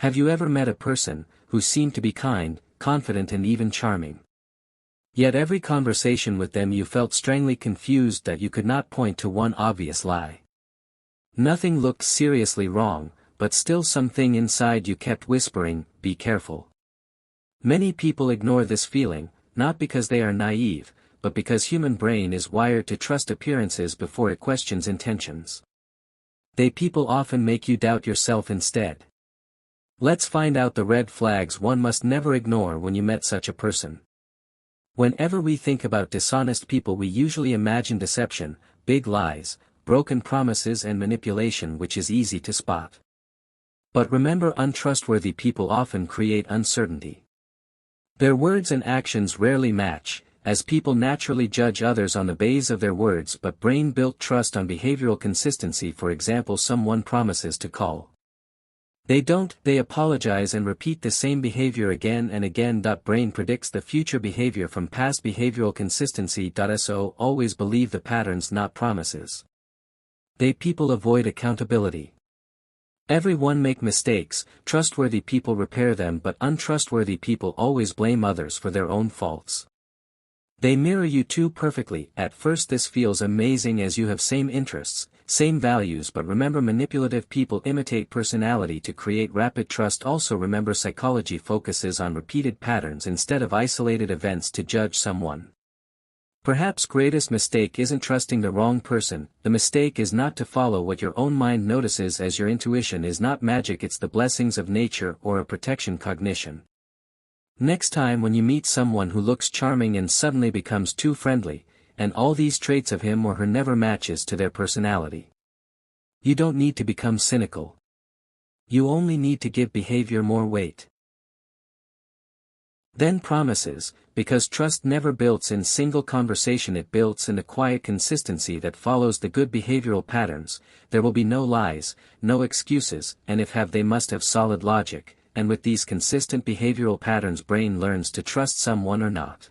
Have you ever met a person who seemed to be kind, confident and even charming? Yet every conversation with them you felt strangely confused that you could not point to one obvious lie. Nothing looked seriously wrong, but still something inside you kept whispering, "Be careful." Many people ignore this feeling, not because they are naive, but because human brain is wired to trust appearances before it questions intentions. People often make you doubt yourself instead. Let's find out the red flags one must never ignore when you met such a person. Whenever we think about dishonest people, we usually imagine deception, big lies, broken promises and manipulation, which is easy to spot. But remember, untrustworthy people often create uncertainty. Their words and actions rarely match, as people naturally judge others on the basis of their words, but brain built trust on behavioral consistency. For example, someone promises to call. They don't, they apologize and repeat the same behavior again and again. Brain predicts the future behavior from past behavioral consistency. So always believe the patterns, not promises. People avoid accountability. Everyone make mistakes, trustworthy people repair them, but untrustworthy people always blame others for their own faults. They mirror you too perfectly. At first this feels amazing as you have same interests, same values, but remember, manipulative people imitate personality to create rapid trust. Also remember, psychology focuses on repeated patterns instead of isolated events to judge someone. Perhaps greatest mistake isn't trusting the wrong person, the mistake is not to follow what your own mind notices, as your intuition is not magic, it's the blessings of nature or a protection cognition. Next time when you meet someone who looks charming and suddenly becomes too friendly, and all these traits of him or her never matches to their personality, you don't need to become cynical. You only need to give behavior more weight. Then promises, because trust never builds in single conversation, it builds in the quiet consistency that follows the good behavioral patterns. There will be no lies, no excuses, and if have, they must have solid logic, and with these consistent behavioral patterns brain learns to trust someone or not.